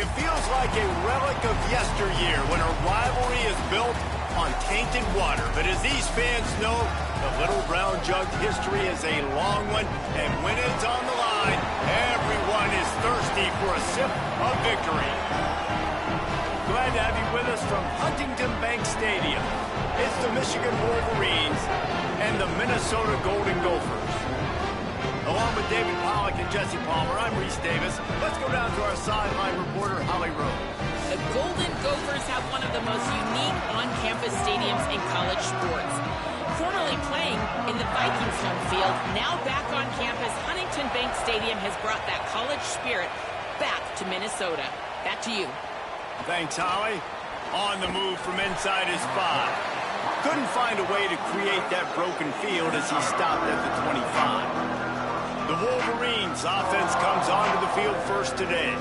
It feels like a relic of yesteryear when a rivalry is built on tainted water. But as these fans know, the Little Brown Jug history is a long one, and when it's on the line, everyone is thirsty for a sip of victory. Glad to have you with us from Huntington Bank Stadium. It's the Michigan Wolverines and the Minnesota Golden Gophers. Along with David Pollack and Jesse Palmer, I'm Reese Davis. Let's go down to our sideline reporter, Holly Rowe. The Golden Gophers have one of the most unique on-campus stadiums in college sports. Formerly playing in the Vikings home field, now back on campus, Huntington Bank Stadium has brought that college spirit back to Minnesota. Back to you. Thanks, Holly. On the move from inside his 5. Couldn't find a way to create that broken field as he stopped at the 25. The Wolverines offense comes onto the field first today.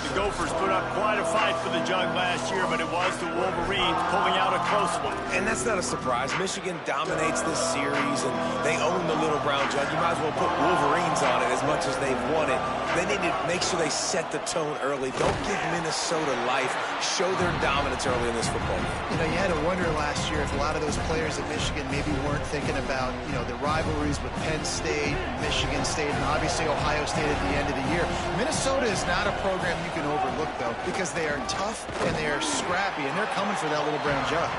The Gophers put up quite a fight for the Jug last year, but it was the Wolverines pulling out a close one. And that's not a surprise. Michigan dominates this series, and they own the Little Brown Jug. You might as well put Wolverines on it as much as they've won it. They need to make sure they set the tone early. Don't give Minnesota life. Show their dominance early in this football game. You know, you had to wonder last year if a lot of those players at Michigan maybe weren't thinking about, you know, the rivalries with Penn State, Michigan State, and obviously Ohio State at the end of the year. Minnesota is not a program you can overlook, though, because they are tough and they are scrappy, and they're coming for that Little Brown Jug.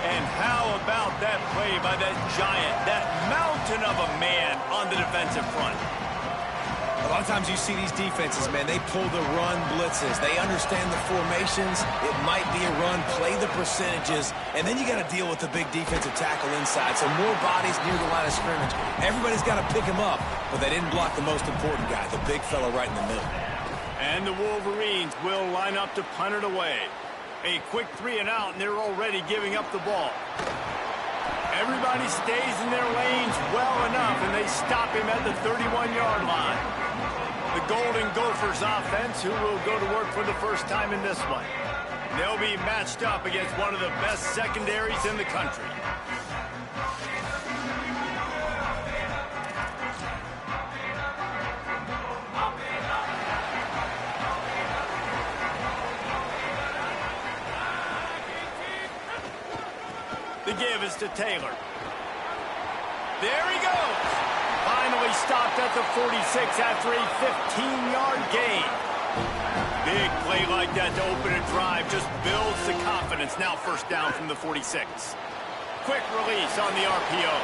And how about that play by that giant, that mountain of a man on the defensive front? A lot of times you see these defenses, man, they pull the run blitzes. They understand the formations. It might be a run, play the percentages, and then you got to deal with the big defensive tackle inside. So more bodies near the line of scrimmage. Everybody's got to pick him up, but they didn't block the most important guy, the big fella right in the middle. And the Wolverines will line up to punt it away. A quick 3 and out, and they're already giving up the ball. Everybody stays in their lanes well enough, and they stop him at the 31-yard line. The Golden Gophers offense, who will go to work for the first time in this one. They'll be matched up against one of the best secondaries in the country. The give is to Taylor. There he goes. Finally stopped at the 46 after a 15-yard gain. Big play like that to open a drive just builds the confidence. Now first down from the 46. Quick release on the RPO.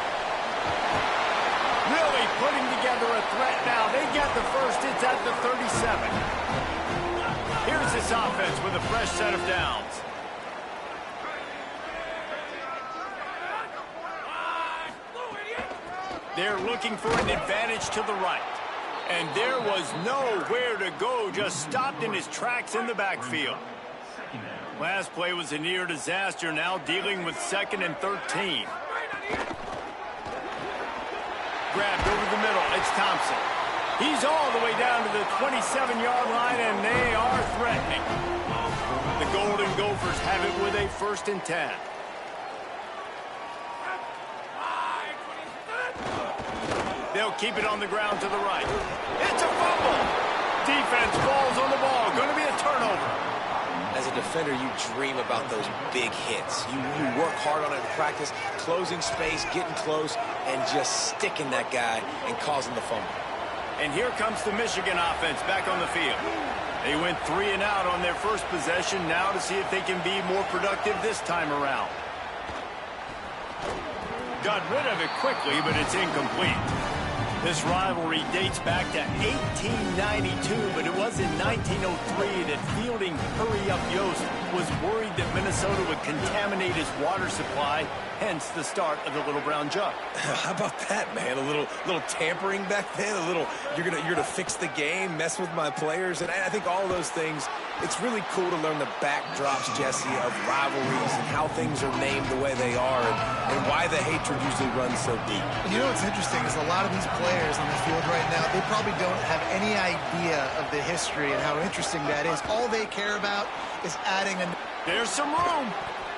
Really putting together a threat now. They get the first. It's at the 37. Here's this offense with a fresh set of downs. They're looking for an advantage to the right. And there was nowhere to go, just stopped in his tracks in the backfield. Last play was a near disaster, now dealing with 2nd and 13. Grabbed over the middle, it's Thompson. He's all the way down to the 27-yard line, and they are threatening. The Golden Gophers have it with a 1st and 10. They'll keep it on the ground to the right. It's a fumble. Defense falls on the ball. Going to be a turnover. As a defender, you dream about those big hits. You work hard on it in practice, closing space, getting close, and just sticking that guy and causing the fumble. And here comes the Michigan offense back on the field. They went 3 and out on their first possession, now to see if they can be more productive this time around. Got rid of it quickly, but it's incomplete. This rivalry dates back to 1892, but it was in 1903 that fielding Hurry-Up Yost was worried that Minnesota would contaminate his water supply, hence the start of the Little Brown Jug. How about that, man? A little tampering back then, a little you're gonna fix the game, mess with my players, and I think all those things. It's really cool to learn the backdrops, Jesse, of rivalries and how things are named the way they are and why the hatred usually runs so deep. You know what's interesting is a lot of these players on the field right now, they probably don't have any idea of the history and how interesting that is. All they care about is adding a... There's some room.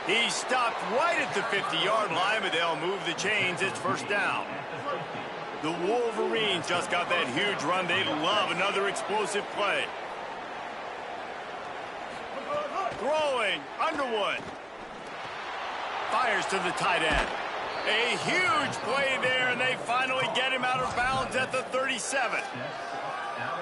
He stopped right at the 50-yard line, but they'll move the chains. It's first down. The Wolverines just got that huge run. They love another explosive play. Throwing, Underwood. Fires to the tight end. A huge play there, and they finally get him out of bounds at the 37.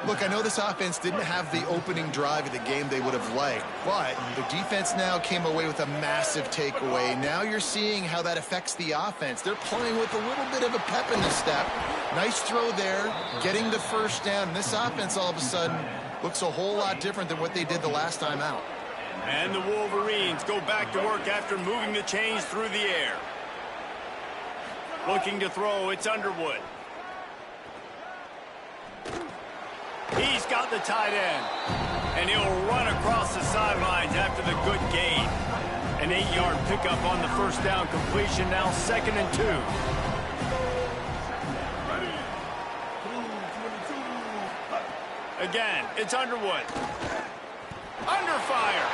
Look, I know this offense didn't have the opening drive of the game they would have liked, but the defense now came away with a massive takeaway. Now you're seeing how that affects the offense. They're playing with a little bit of a pep in the step. Nice throw there, getting the first down. And this offense all of a sudden looks a whole lot different than what they did the last time out. And the Wolverines go back to work after moving the chains through the air. Looking to throw, it's Underwood. He's got the tight end, and he'll run across the sidelines after the good gain. An 8-yard pickup on the first down completion, now 2nd and 2. Again, it's Underwood. Under fire.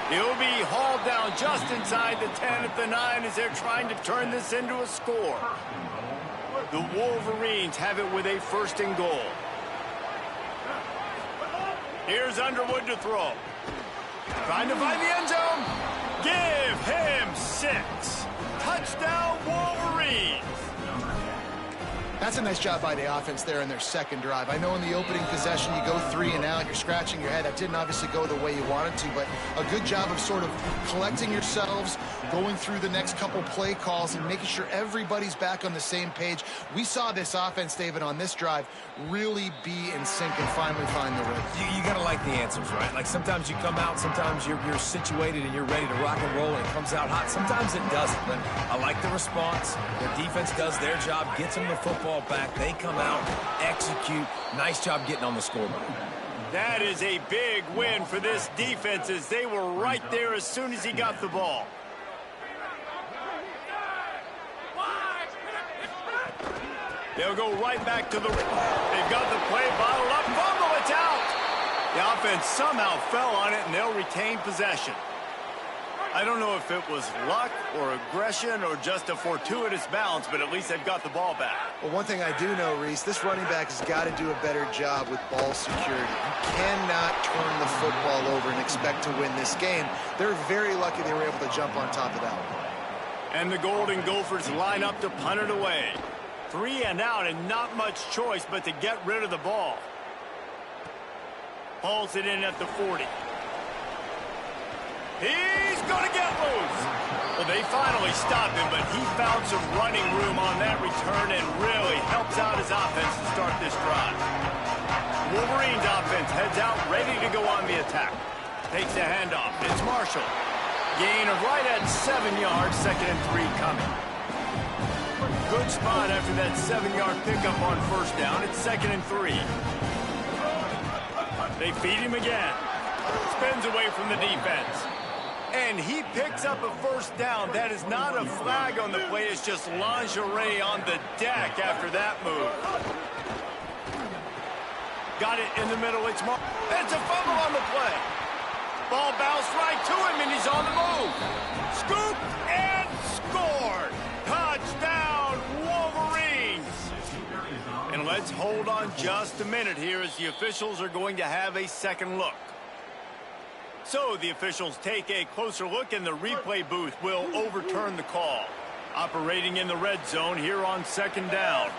He'll be hauled down just inside the 10 at the 9 as they're trying to turn this into a score. The Wolverines have it with a 1st and goal. Here's Underwood to throw. Trying to find the end zone. Give him 6. Touchdown, Wolverines. That's a nice job by the offense there in their second drive. I know in the opening possession you go 3 and out, you're scratching your head. That didn't obviously go the way you wanted to, but a good job of sort of collecting yourselves, going through the next couple play calls and making sure everybody's back on the same page. We saw this offense, David, on this drive really be in sync and finally find the rhythm. You got to like the answers, right? Like sometimes you come out, sometimes you're situated and you're ready to rock and roll and it comes out hot. Sometimes it doesn't, but I like the response. Their defense does their job, gets them the football back. They come out, execute. Nice job getting on the scoreboard. That is a big win for this defense as they were right there as soon as he got the ball. They'll go right back to the... They've got the play bottled up. Fumble, it's out! The offense somehow fell on it, and they'll retain possession. I don't know if it was luck or aggression or just a fortuitous bounce, but at least they've got the ball back. Well, one thing I do know, Reese, this running back has got to do a better job with ball security. You cannot turn the football over and expect to win this game. They're very lucky they were able to jump on top of that one. And the Golden Gophers line up to punt it away. 3 and out and not much choice but to get rid of the ball. Hauls it in at the 40. He's going to get loose. Well, they finally stopped him, but he found some running room on that return and really helps out his offense to start this drive. Wolverines offense heads out, ready to go on the attack. Takes the handoff. It's Marshall. Gain of right at 7 yards, 2nd and 3 coming. Good spot after that 7-yard pickup on first down. It's 2nd and 3. They feed him again. Spins away from the defense. And he picks up a first down. That is not a flag on the play. It's just lingerie on the deck after that move. Got it in the middle. It's a fumble on the play. Ball bounced right to him, and he's on the move. Scoop and scored. Touchdown, Wolverines. And let's hold on just a minute here as the officials are going to have a second look. So the officials take a closer look, and the replay booth will overturn the call. Operating in the red zone here on 2nd down.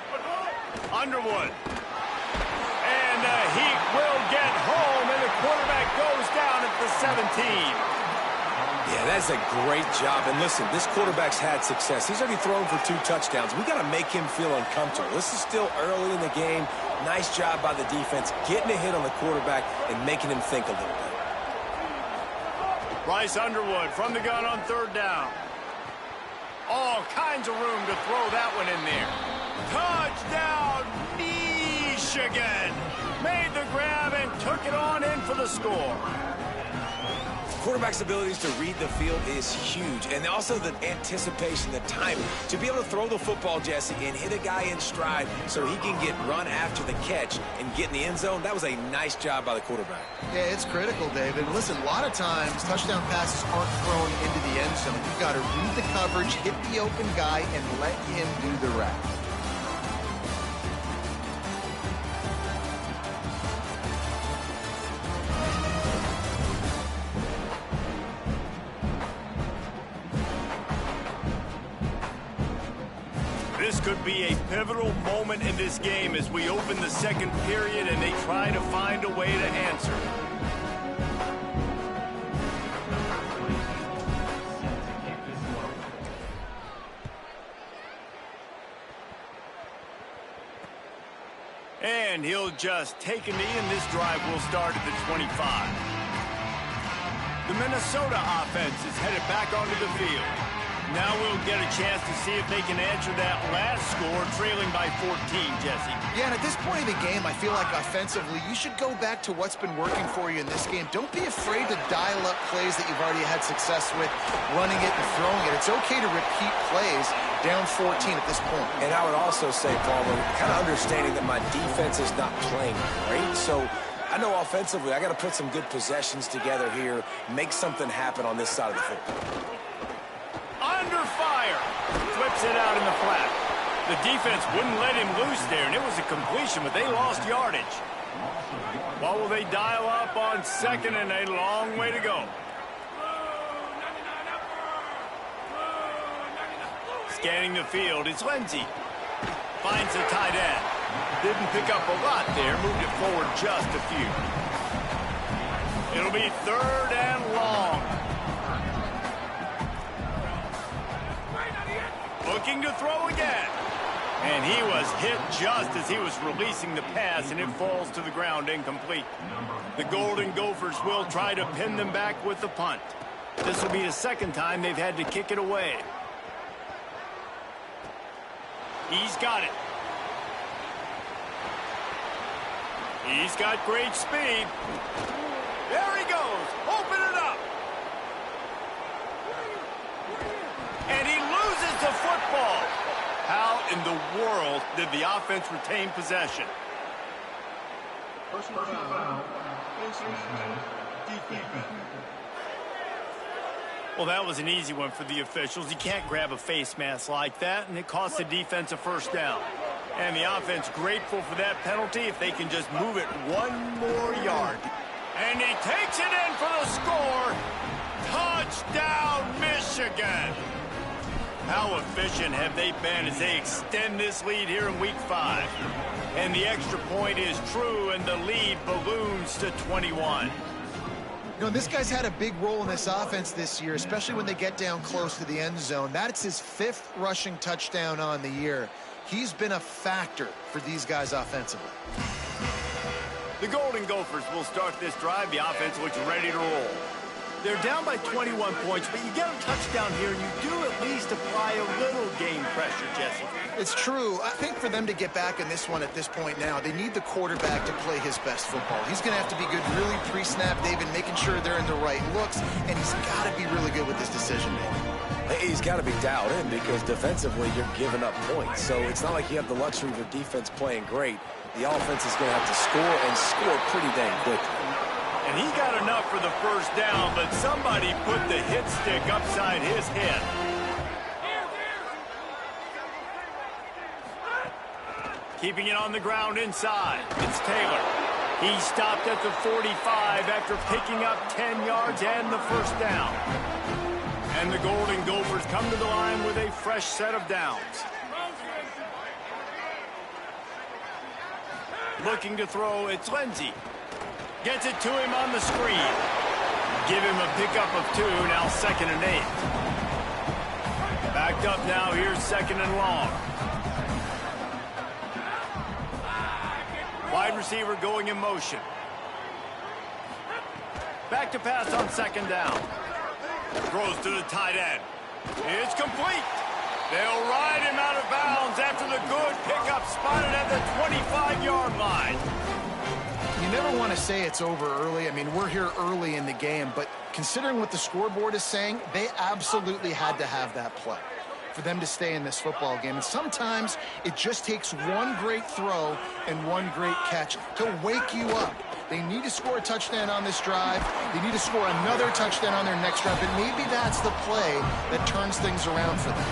Underwood. And the Heat will get home, and the quarterback goes down at the 17. Yeah, that's a great job. And listen, this quarterback's had success. He's already thrown for 2 touchdowns. We got to make him feel uncomfortable. This is still early in the game. Nice job by the defense, getting a hit on the quarterback and making him think a little bit. Bryce Underwood from the gun on 3rd down. All kinds of room to throw that one in there. Touchdown, Michigan! Made the grab and took it on in for the score. Quarterback's abilities to read the field is huge, and also the anticipation, the timing. To be able to throw the football, Jesse, and hit a guy in stride so he can get run after the catch and get in the end zone, that was a nice job by the quarterback. Yeah, it's critical, David. Listen, a lot of times touchdown passes aren't thrown into the end zone. You've got to read the coverage, hit the open guy, and let him do the rest. this could be a pivotal moment in this game as we open the second period and they try to find a way to answer. And he'll just take a knee, and this drive will start at the 25. The Minnesota offense is headed back onto the field. Now we'll get a chance to see if they can answer that last score, trailing by 14, Jesse. Yeah, and at this point of the game, I feel like offensively, you should go back to what's been working for you in this game. Don't be afraid to dial up plays that you've already had success with, running it and throwing it. It's okay to repeat plays down 14 at this point. And I would also say, Paul, kind of understanding that my defense is not playing great, so I know offensively I got to put some good possessions together here, make something happen on this side of the football. Under fire. Flips it out in the flat. The defense wouldn't let him loose there, and it was a completion, but they lost yardage. What will they dial up on second, and a long way to go? Scanning the field, it's Lindsey. Finds the tight end. Didn't pick up a lot there, moved it forward just a few. It'll be third and long. Looking to throw again. And he was hit just as he was releasing the pass, and it falls to the ground incomplete. The Golden Gophers will try to pin them back with the punt. This will be the second time they've had to kick it away. He's got it. He's got great speed. There he goes. Open it up. And he loses the football. How in the world did the offense retain possession? Well, that was an easy one for the officials. You can't grab a face mask like that, and it cost the defense a first down. And the offense grateful for that penalty if they can just move it one more yard. And he takes it in for the score. Touchdown, Michigan. How efficient have they been as they extend this lead here in Week 5? And the extra point is true, and the lead balloons to 21. You know, this guy's had a big role in this offense this year, especially when they get down close to the end zone. That's his 5th rushing touchdown on the year. He's been a factor for these guys offensively. The Golden Gophers will start this drive. The offense looks ready to roll. They're down by 21 points, but you get a touchdown here, and you do at least apply a little game pressure, Jesse. It's true. I think for them to get back in this one at this point now, they need the quarterback to play his best football. He's going to have to be good really pre-snap, David, making sure they're in the right looks, and he's got to be really good with his decision-making. He's got to be dialed in because defensively you're giving up points. So it's not like you have the luxury of a defense playing great. The offense is going to have to score and score pretty dang quickly. And he got enough for the first down, but somebody put the hit stick upside his head. Keeping it on the ground inside. It's Taylor. He stopped at the 45 after picking up 10 yards and the first down. And the Golden Gophers come to the line with a fresh set of downs. Looking to throw, it's Lindsey. Gets it to him on the screen. Give him a pickup of 2, now 2nd and 8. Backed up now, here's 2nd and long. Wide receiver going in motion. Back to pass on 2nd down. Throws to the tight end. It's complete. They'll ride him out of bounds after the good pickup spotted at the 25-yard line. You never want to say it's over early. I mean, we're here early in the game, but considering what the scoreboard is saying, they absolutely had to have that play for them to stay in this football game. And sometimes it just takes one great throw and one great catch to wake you up. They need to score a touchdown on this drive. They need to score another touchdown on their next drive, but maybe that's the play that turns things around for them.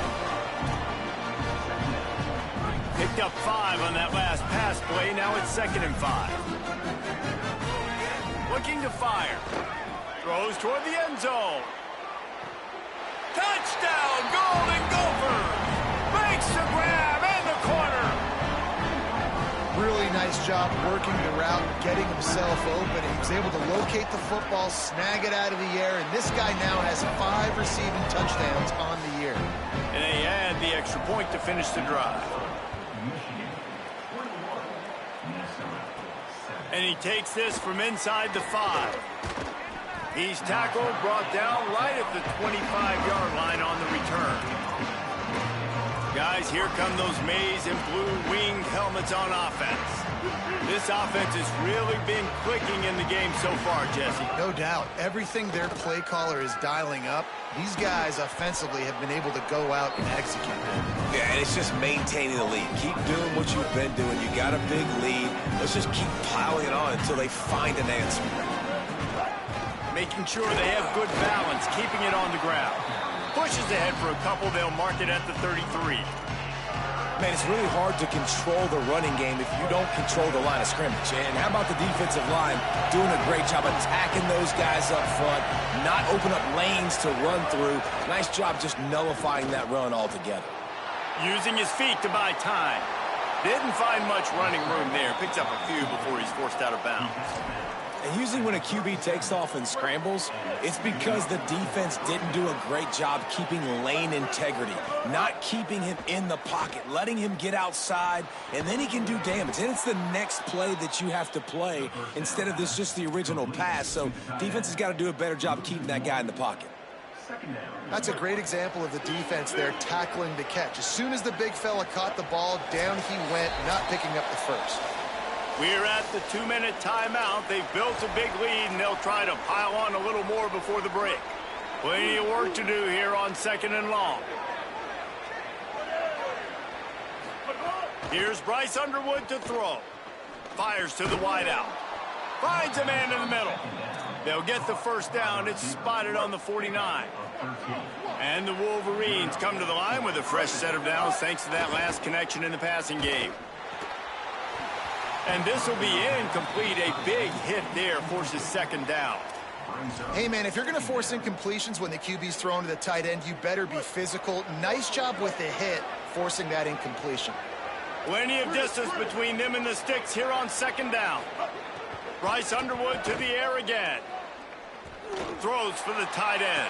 Picked up 5 on that last pass play. Now it's 2nd and 5. Looking to fire. Throws toward the end zone. Touchdown, Golden Gophers! Makes the grab nice job working the route, getting himself open. He was able to locate the football, snag it out of the air, and this guy now has 5 receiving touchdowns on the year. And they add the extra point to finish the drive. And he takes this from inside the 5. He's tackled, brought down right at the 25-yard line on the return. Guys, here come those maize and blue winged helmets on offense. This offense has really been clicking in the game so far, Jesse. No doubt. Everything their play caller is dialing up, these guys offensively have been able to go out and execute. Yeah, and it's just maintaining the lead. Keep doing what you've been doing. You got a big lead. Let's just keep piling it on until they find an answer. Making sure they have good balance, keeping it on the ground. Pushes ahead for a couple, they'll mark it at the 33. Man, it's really hard to control the running game if you don't control the line of scrimmage. And how about the defensive line doing a great job attacking those guys up front, not open up lanes to run through. Nice job just nullifying that run altogether. Using his feet to buy time. Didn't find much running room there. Picks up a few before he's forced out of bounds. And usually when a QB takes off and scrambles, it's because the defense didn't do a great job keeping lane integrity, not keeping him in the pocket, letting him get outside, and then he can do damage. And it's the next play that you have to play instead of this just the original pass. So defense has got to do a better job keeping that guy in the pocket. That's a great example of the defense there tackling the catch. As soon as the big fella caught the ball, down he went, not picking up the first. We're at the 2-minute timeout. They've built a big lead, and they'll try to pile on a little more before the break. Plenty of work to do here on 2nd and long. Here's Bryce Underwood to throw. Fires to the wideout. Finds a man in the middle. They'll get the first down. It's spotted on the 49. And the Wolverines come to the line with a fresh set of downs thanks to that last connection in the passing game. And this will be incomplete. A big hit there forces 2nd down. Hey, man, if you're going to force incompletions when the QB's thrown to the tight end, you better be physical. Nice job with the hit, forcing that incompletion. Plenty of distance between them and the sticks here on 2nd down. Bryce Underwood to the air again. Throws for the tight end.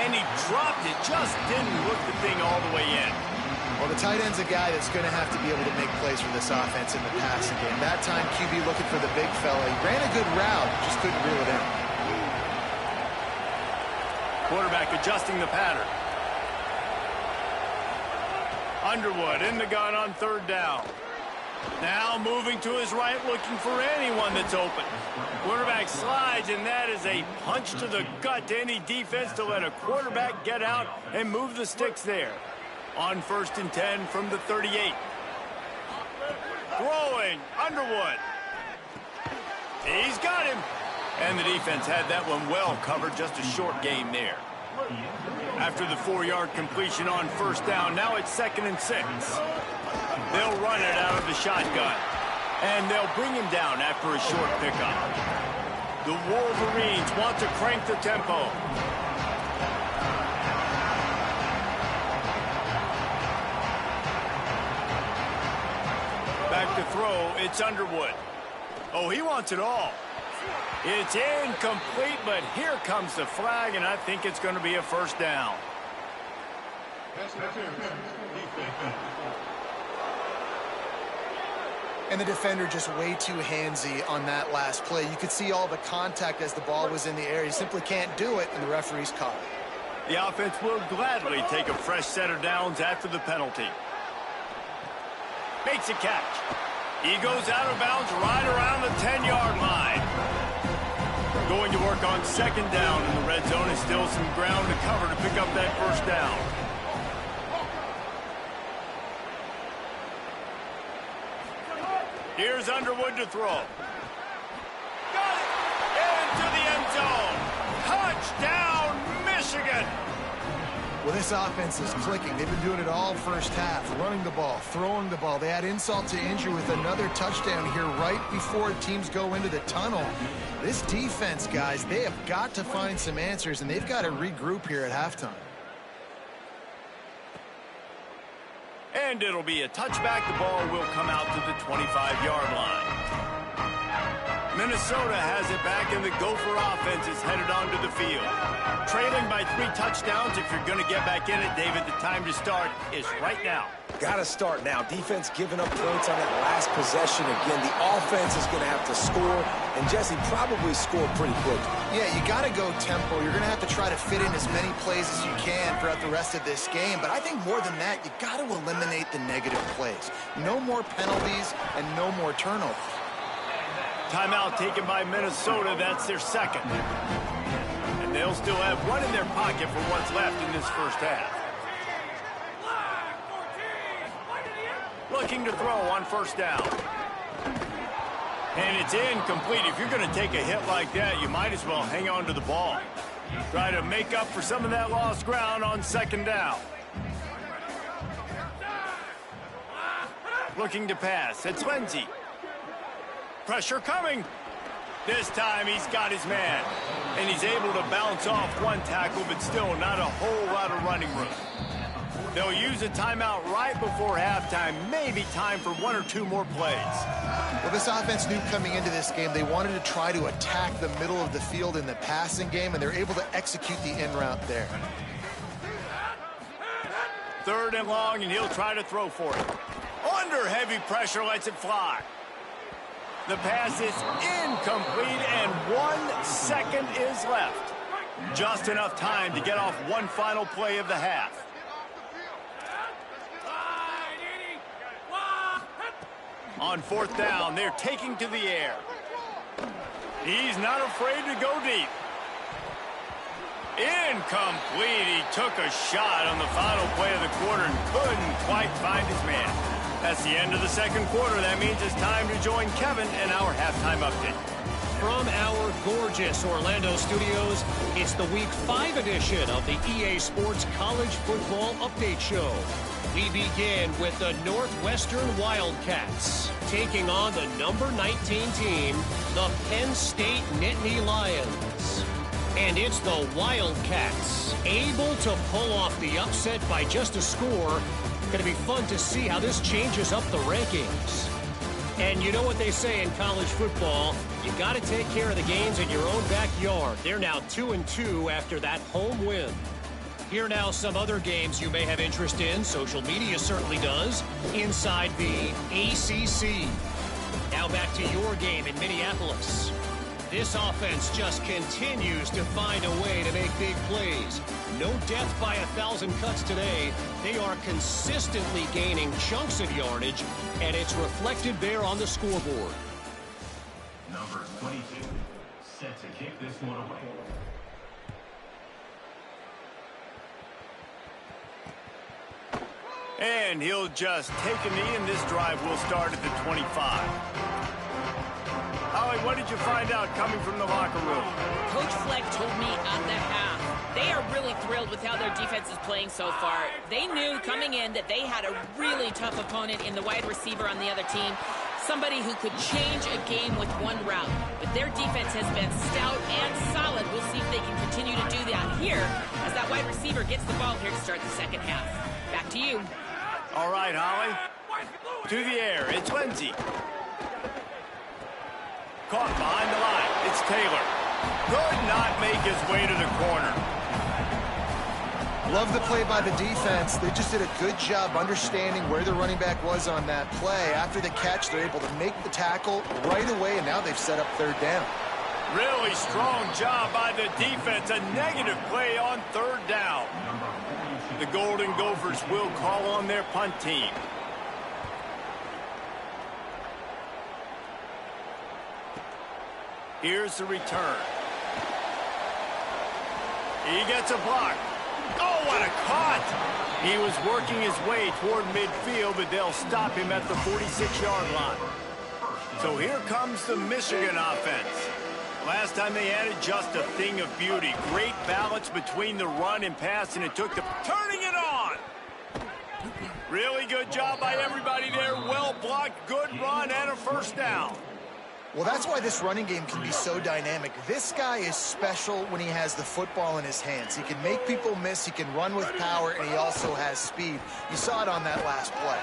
And he dropped it. Just didn't look the thing all the way in. Well, the tight end's a guy that's going to have to be able to make plays for this offense in the passing game. That time, QB looking for the big fella. He ran a good route, just couldn't reel it in. Quarterback adjusting the pattern. Underwood in the gun on 3rd down. Now moving to his right, looking for anyone that's open. Quarterback slides, and that is a punch to the gut to any defense to let a quarterback get out and move the sticks there. On 1st and 10 from the 38. Throwing, Underwood. He's got him. And the defense had that one well covered, just a short game there. After the 4-yard completion on 1st down, now it's 2nd and 6. They'll run it out of the shotgun. And they'll bring him down after a short pickup. The Wolverines want to crank the tempo. Back to throw, it's Underwood. Oh, he wants it all. It's incomplete, but here comes the flag, and I think it's going to be a 1st down. And the defender just way too handsy on that last play. You could see all the contact as the ball was in the air. He simply can't do it, and the referee's caught it. The offense will gladly take a fresh set of downs after the penalty. Makes a catch. He goes out of bounds right around the 10-yard line. Going to work on 2nd down in the red zone, and still some ground to cover to pick up that 1st down. Here's Underwood to throw. Got it! Into the end zone. Touchdown, Michigan! Well, this offense is clicking. They've been doing it all 1st half, running the ball, throwing the ball. They add insult to injury with another touchdown here right before teams go into the tunnel. This defense, guys, they have got to find some answers, and they've got to regroup here at halftime. And it'll be a touchback. The ball will come out to the 25-yard line. Minnesota has it back, and the Gopher offense is headed onto the field. Trailing by 3 touchdowns. If you're going to get back in it, David, the time to start is right now. Got to start now. Defense giving up points on that last possession. Again, the offense is going to have to score, and Jesse probably score pretty quick. Yeah, you got to go tempo. You're going to have to try to fit in as many plays as you can throughout the rest of this game. But I think more than that, you got to eliminate the negative plays. No more penalties and no more turnovers. Timeout taken by Minnesota. That's their second. And they'll still have one in their pocket for what's left in this first half. Looking to throw on first down. And it's incomplete. If you're going to take a hit like that, you might as well hang on to the ball. Try to make up for some of that lost ground on second down. Looking to pass. It's Lindsey. Pressure coming. This time he's got his man. And he's able to bounce off one tackle, but still not a whole lot of running room. They'll use a timeout right before halftime. Maybe time for 1 or 2 more plays. Well, this offense knew coming into this game they wanted to try to attack the middle of the field in the passing game, and they're able to execute the in route there. 3rd and long, and he'll try to throw for it. Under heavy pressure, lets it fly. The pass is incomplete, and 1 second is left. Just enough time to get off one final play of the half. On 4th down, they're taking to the air. He's not afraid to go deep. Incomplete. He took a shot on the final play of the quarter and couldn't quite find his man. That's the end of the second quarter. That means it's time to join Kevin in our halftime update. From our gorgeous Orlando studios, it's the Week 5 edition of the EA Sports College Football Update Show. We begin with the Northwestern Wildcats taking on the number 19 team, the Penn State Nittany Lions. And it's the Wildcats able to pull off the upset by just a score. Going to be fun to see how this changes up the rankings. And you know what they say in college football, you got to take care of the games in your own backyard. They're now 2-2 after that home win. Here now some other games you may have interest in. Social media certainly does. Inside the ACC. Now back to your game in Minneapolis. This offense just continues to find a way to make big plays. No death by 1,000 cuts today. They are consistently gaining chunks of yardage, and it's reflected there on the scoreboard. Number 22, set to kick this one away. And he'll just take a knee, and this drive will start at the 25. Holly, what did you find out coming from the locker room? Coach Fleck told me at the half, they are really thrilled with how their defense is playing so far. They knew coming in that they had a really tough opponent in the wide receiver on the other team, somebody who could change a game with one route. But their defense has been stout and solid. We'll see if they can continue to do that here as that wide receiver gets the ball here to start the second half. Back to you. All right, Holly. To the air. It's Lindsey. Caught behind the line. It's Taylor. Could not make his way to the corner. Love the play by the defense. They just did a good job understanding where the running back was on that play. After the catch, they're able to make the tackle right away, and now they've set up 3rd down. Really strong job by the defense. A negative play on 3rd down. The Golden Gophers will call on their punt team. Here's the return. He gets a block. Oh, what a cut! He was working his way toward midfield, but they'll stop him at the 46-yard line. So here comes the Michigan offense. Last time they had it, just a thing of beauty. Great balance between the run and pass, and it took the turning it on. Really good job by everybody there. Well blocked, good run, and a 1st down. Well, that's why this running game can be so dynamic. This guy is special when he has the football in his hands. He can make people miss, he can run with power, and he also has speed. You saw it on that last play.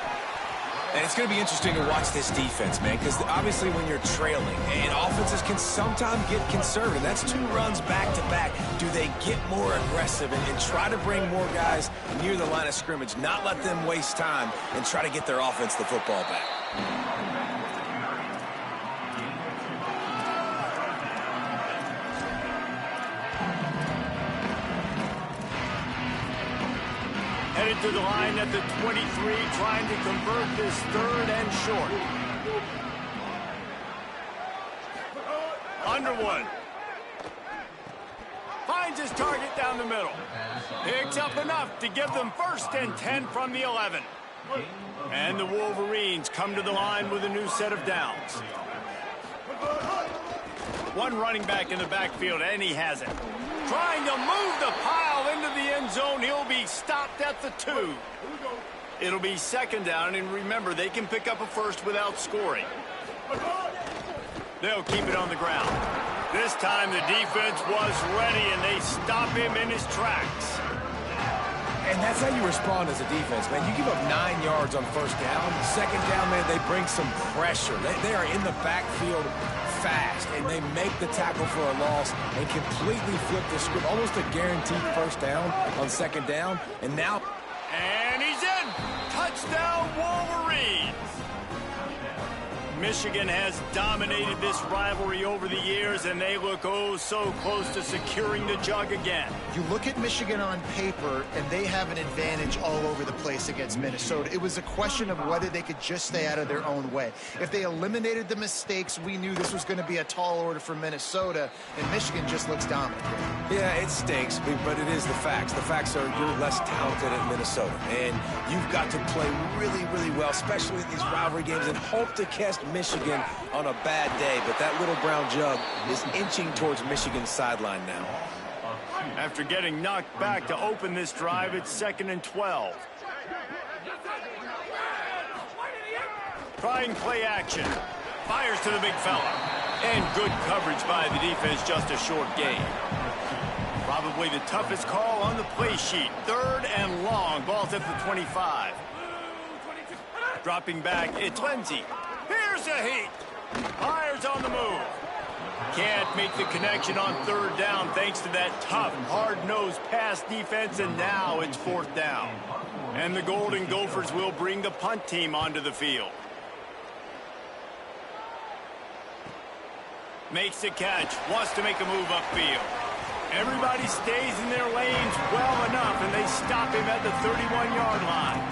And it's going to be interesting to watch this defense, man, because obviously when you're trailing, and offenses can sometimes get conservative. That's 2 runs back-to-back. Do they get more aggressive and try to bring more guys near the line of scrimmage, not let them waste time, and try to get their offense the football back? Headed to the line at the 23, trying to convert this 3rd and short. Underwood. Finds his target down the middle. Picks up enough to give them 1st and 10 from the 11. And the Wolverines come to the line with a new set of downs. One running back in the backfield, and he has it. Trying to move the pile into the end zone. He'll be stopped at the 2. It'll be 2nd down, and remember, they can pick up a 1st without scoring. They'll keep it on the ground. This time the defense was ready, and they stop him in his tracks. And that's how you respond as a defense, man. You give up 9 yards on 1st down. 2nd down, man, they bring some pressure. They are in the backfield fast, and they make the tackle for a loss and completely flip the script. Almost a guaranteed 1st down on 2nd down. And now... And he's in! Touchdown, Wolverines! Michigan has dominated this rivalry over the years, and they look oh so close to securing the jug again. You look at Michigan on paper, and they have an advantage all over the place against Minnesota. It was a question of whether they could just stay out of their own way. If they eliminated the mistakes, we knew this was going to be a tall order for Minnesota, and Michigan just looks dominant. Yeah, it stinks, but it is the facts. The facts are you're less talented at Minnesota, and you've got to play really, really well, especially in these rivalry games, and hope to catch Michigan on a bad day. But that little brown jug is inching towards Michigan's sideline now. After getting knocked back to open this drive, it's 2nd and 12. Trying play action. Fires to the big fella. And good coverage by the defense, just a short gain. Probably the toughest call on the play sheet. 3rd and long. Ball's at the 25. Dropping back, it's Lindsey. Here's a heat. Fires on the move. Can't make the connection on 3rd down thanks to that tough, hard-nosed pass defense, and now it's 4th down. And the Golden Gophers will bring the punt team onto the field. Makes the catch, wants to make a move upfield. Everybody stays in their lanes well enough, and they stop him at the 31-yard line.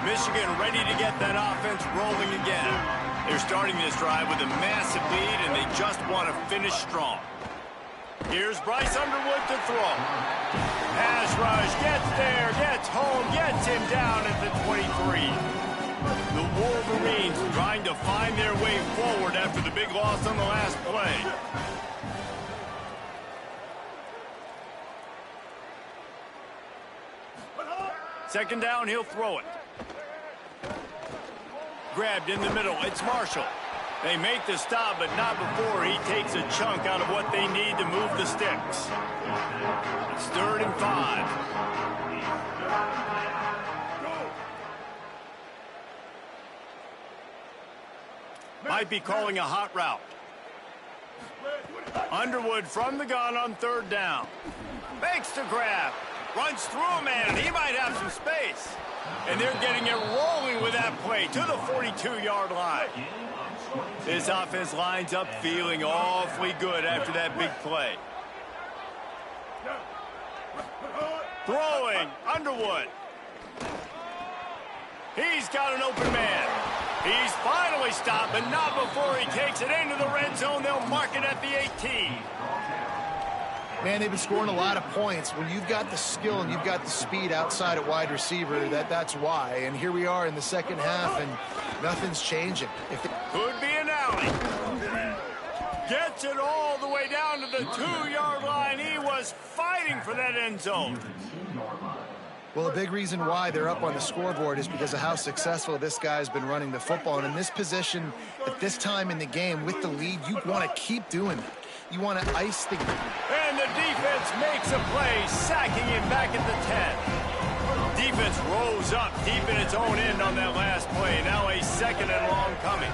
Michigan ready to get that offense rolling again. They're starting this drive with a massive lead, and they just want to finish strong. Here's Bryce Underwood to throw. Pass rush, gets there, gets home, gets him down at the 23. The Wolverines trying to find their way forward after the big loss on the last play. Second down, he'll throw it. Grabbed in the middle, it's Marshall. They make the stop, but not before he takes a chunk out of what they need to move the sticks. It's 3rd and 5. Might be calling a hot route. Underwood from the gun on 3rd down. Makes the grab. Runs through a man. He might have some space. And they're getting it rolling with that play to the 42-yard line. This offense lines up feeling awfully good after that big play. Throwing, Underwood. He's got an open man. He's finally stopped, but not before he takes it into the red zone. They'll mark it at the 18. Man, they've been scoring a lot of points. When you've got the skill and you've got the speed outside at wide receiver, that's why. And here we are in the second half, and nothing's changing. Could be an alley. Gets it all the way down to the 2-yard line. He was fighting for that end zone. Well, a big reason why they're up on the scoreboard is because of how successful this guy's been running the football. And in this position, at this time in the game, with the lead, you want to keep doing that. You want to ice the game. And the defense makes a play, sacking him back at the 10. Defense rose up deep in its own end on that last play. Now a second and long coming.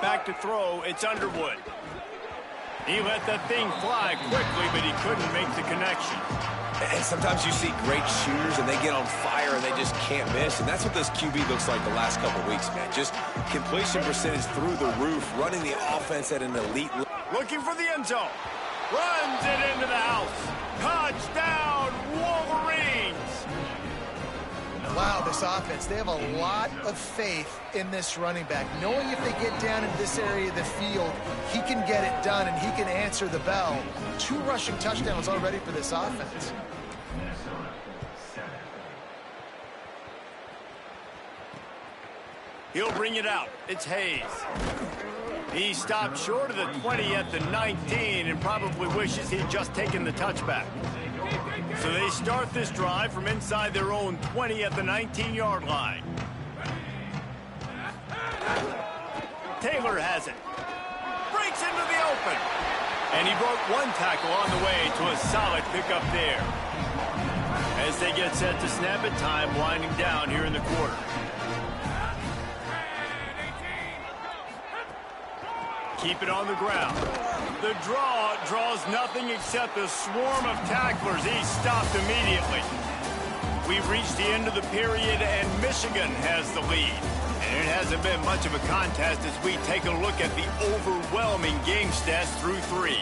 Back to throw, it's Underwood. He let that thing fly quickly, but he couldn't make the connection. And sometimes you see great shooters, and they get on fire, and they just can't miss. And that's what this QB looks like the last couple of weeks, man. Just completion percentage through the roof, running the offense at an elite level. Looking for the end zone. Runs it into the house. Touchdown, Wolverines! Wow, this offense, they have a lot of faith in this running back. Knowing if they get down into this area of the field, he can get it done and he can answer the bell. 2 rushing touchdowns already for this offense. He'll bring it out. It's Hayes. He stopped short of the 20 at the 19 and probably wishes he'd just taken the touchback. So they start this drive from inside their own 20 at the 19-yard line. Taylor has it. Breaks into the open. And he broke 1 tackle on the way to a solid pickup there. As they get set to snap it, time winding down here in the quarter. Keep it on the ground. The draw draws nothing except a swarm of tacklers. He's stopped immediately. We've reached the end of the period, and Michigan has the lead. And it hasn't been much of a contest as we take a look at the overwhelming game stats through 3.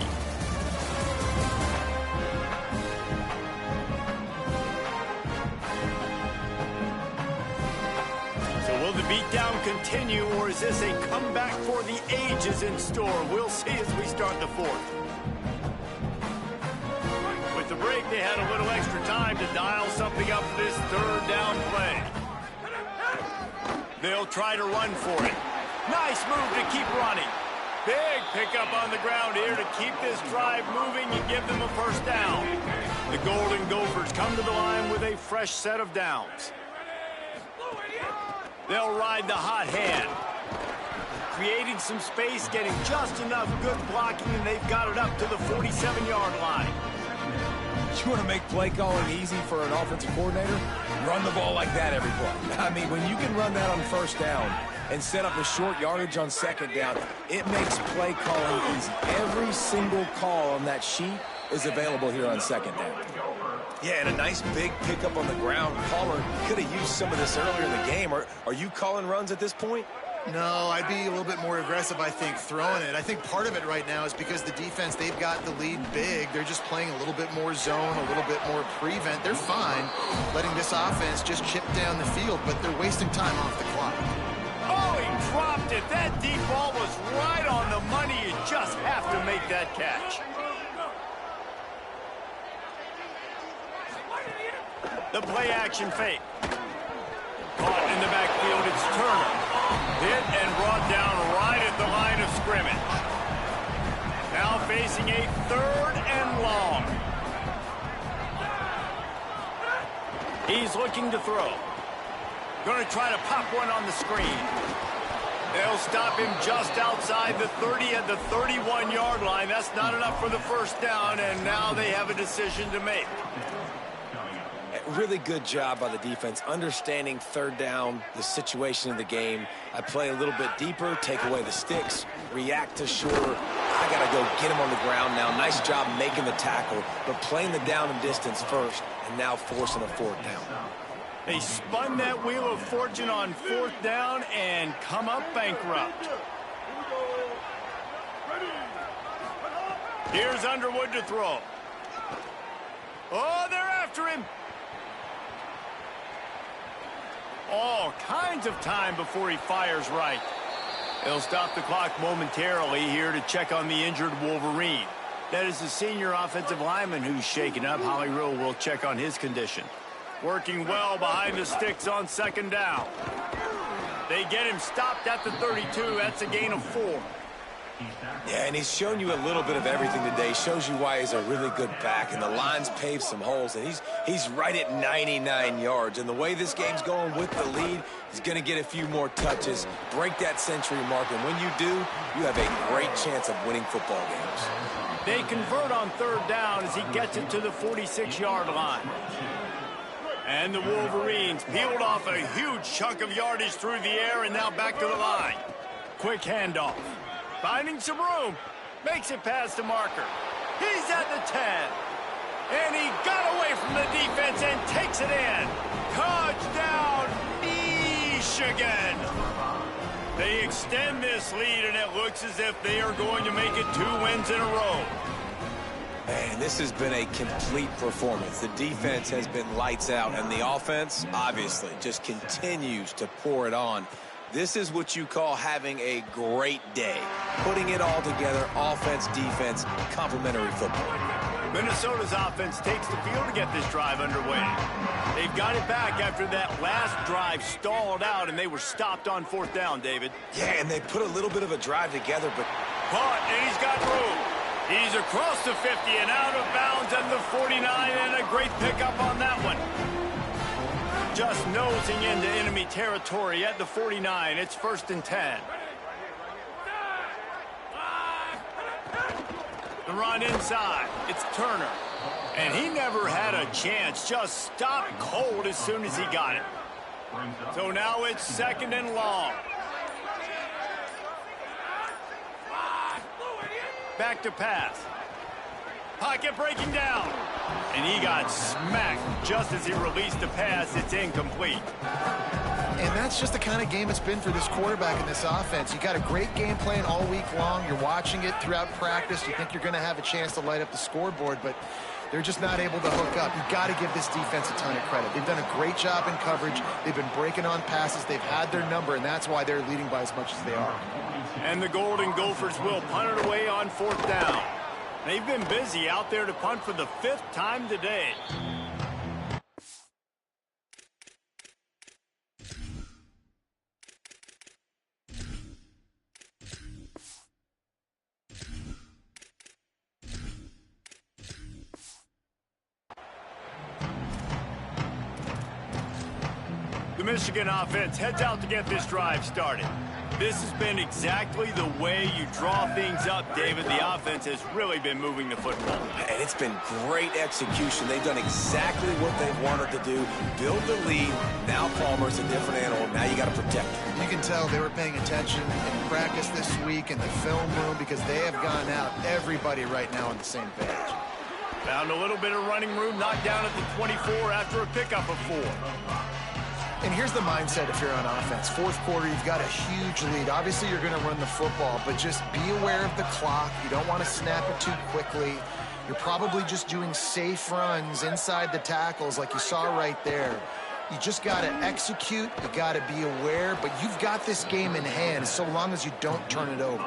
Will the beatdown continue, or is this a comeback for the ages in store? We'll see as we start the 4th. With the break, they had a little extra time to dial something up for this 3rd down play. They'll try to run for it. Nice move to keep running. Big pickup on the ground here to keep this drive moving and give them a 1st down. The Golden Gophers come to the line with a fresh set of downs. They'll ride the hot hand. Creating some space, getting just enough good blocking, and they've got it up to the 47-yard line. You want to make play calling easy for an offensive coordinator? Run the ball like that every play. I mean, when you can run that on 1st down and set up a short yardage on 2nd down, it makes play calling easy. Every single call on that sheet is available here on 2nd down. Yeah, and a nice big pickup on the ground. Palmer could have used some of this earlier in the game. Are you calling runs at this point? No, I'd be a little bit more aggressive, I think, throwing it. I think part of it right now is because the defense, they've got the lead big. They're just playing a little bit more zone, a little bit more prevent. They're fine letting this offense just chip down the field, but they're wasting time off the clock. Oh, he dropped it. That deep ball was right on the money. You just have to make that catch. The play-action fake. Caught in the backfield, it's Turner. Hit and brought down right at the line of scrimmage. Now facing a 3rd and long. He's looking to throw. Going to try to pop one on the screen. They'll stop him just outside the 30 at the 31-yard line. That's not enough for the 1st down, and now they have a decision to make. Really good job by the defense, understanding 3rd down, the situation of the game. I play a little bit deeper, take away the sticks, react to shorter. I got to go get him on the ground now. Nice job making the tackle, but playing the down and distance first, and now forcing a 4th down. They spun that wheel of fortune on 4th down and come up bankrupt. Here's Underwood to throw. Oh, they're after him. All kinds of time before he fires right. They'll stop the clock momentarily here to check on the injured Wolverine. That is the senior offensive lineman who's shaken up. Holly Rowe will check on his condition. Working well behind the sticks on 2nd down. They get him stopped at the 32. That's a gain of 4. Yeah, and he's shown you a little bit of everything today. Shows you why he's a really good back, and the line's paved some holes, and he's right at 99 yards. And the way this game's going with the lead, he's going to get a few more touches, break that century mark, and when you do, you have a great chance of winning football games. They convert on third down as he gets it to the 46-yard line. And the Wolverines peeled off a huge chunk of yardage through the air and now back to the line. Quick handoff. Finding some room. Makes it past the marker. He's at the 10. And he got away from the defense and takes it in. Touchdown, Michigan. They extend this lead, and it looks as if they are going to make it 2 wins in a row. Man, this has been a complete performance. The defense has been lights out, and the offense, obviously, just continues to pour it on. This is what you call having a great day. Putting it all together, offense, defense, complementary football. Minnesota's offense takes the field to get this drive underway. They've got it back after that last drive stalled out, and they were stopped on fourth down, David. Yeah, and they put a little bit of a drive together, but... Caught, and he's got room. He's across the 50 and out of bounds at the 49, and a great pickup on that one. Just nosing into enemy territory at the 49. It's 1st and 10. The run inside. It's Turner. And he never had a chance. Just stopped cold as soon as he got it. So now it's 2nd and long. Back to pass. Pocket breaking down. And he got smacked just as he released the pass. It's incomplete. And that's just the kind of game it's been for this quarterback in this offense. You got a great game plan all week long. You're watching it throughout practice. You think you're going to have a chance to light up the scoreboard, but they're just not able to hook up. You got to give this defense a ton of credit. They've done a great job in coverage. They've been breaking on passes. They've had their number, and that's why they're leading by as much as they are. And the Golden Gophers will punt it away on 4th down. They've been busy out there to punt for the 5th time today. The Michigan offense heads out to get this drive started. This has been exactly the way you draw things up, David. The offense has really been moving the football. And it's been great execution. They've done exactly what they've wanted to do. Build the lead. Now Palmer's a different animal. Now you got to protect him. You can tell they were paying attention in practice this week in the film room because they have gone out, everybody right now on the same page. Found a little bit of running room, knocked down at the 24 after a pickup of 4. And here's the mindset if you're on offense. 4th quarter, you've got a huge lead. Obviously, you're going to run the football, but just be aware of the clock. You don't want to snap it too quickly. You're probably just doing safe runs inside the tackles like you saw right there. You just got to execute. You got to be aware, but you've got this game in hand so long as you don't turn it over.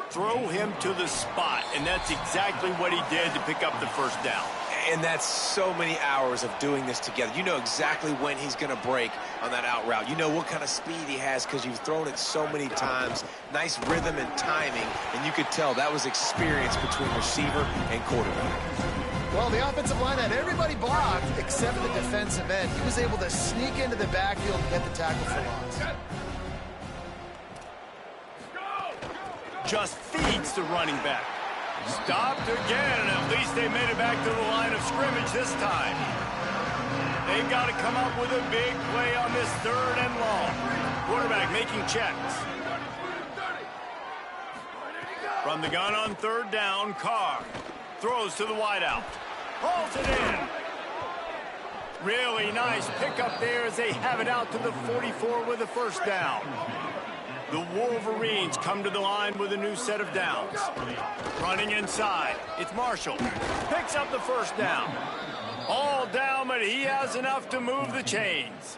Throw him to the spot, and that's exactly what he did to pick up the 1st down. And that's so many hours of doing this together. You know exactly when he's going to break on that out route. You know what kind of speed he has because you've thrown it so many times. Nice rhythm and timing, and you could tell that was experience between receiver and quarterback. Well, the offensive line had everybody blocked except the defensive end. He was able to sneak into the backfield and get the tackle for loss. Just feeds the running back. Stopped again, and at least they made it back to the line of scrimmage this time. They've got to come up with a big play on this 3rd and long. Quarterback making checks. From the gun on 3rd down, Carr throws to the wideout. Hauls it in. Really nice pickup there as they have it out to the 44 with a 1st down. The Wolverines come to the line with a new set of downs. Running inside, it's Marshall. Picks up the 1st down. All down, but he has enough to move the chains.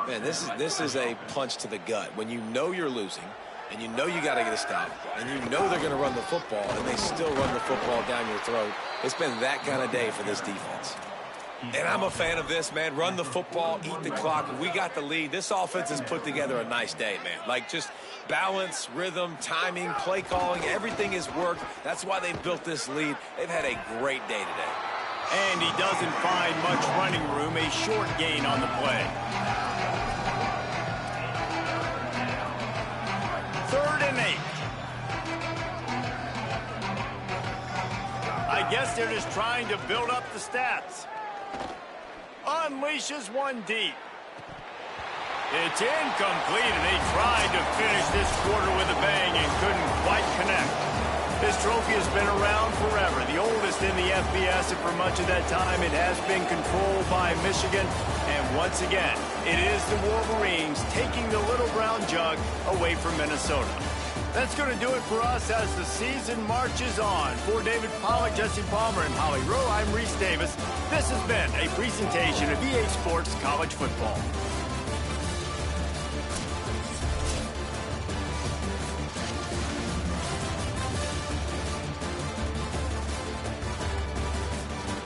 Man, this is a punch to the gut. When you know you're losing, and you know you got to get a stop, and you know they're going to run the football, and they still run the football down your throat. It's been that kind of day for this defense. And I'm a fan of this, man. Run the football, eat the clock. We got the lead. This offense has put together a nice day, man. Like, just balance, rhythm, timing, play calling, everything has worked. That's why they've built this lead. They've had a great day today. And he doesn't find much running room, a short gain on the play. 3rd and 8. I guess they're just trying to build up the stats. Unleashes one deep. It's incomplete, and they tried to finish this quarter with a bang and couldn't quite connect. This trophy has been around forever, the oldest in the FBS, and for much of that time it has been controlled by Michigan. And once again, it is the Wolverines taking the little brown jug away from Minnesota. That's going to do it for us as the season marches on. For David Pollack, Jesse Palmer, and Holly Rowe, I'm Reese Davis. This has been a presentation of EA Sports College Football.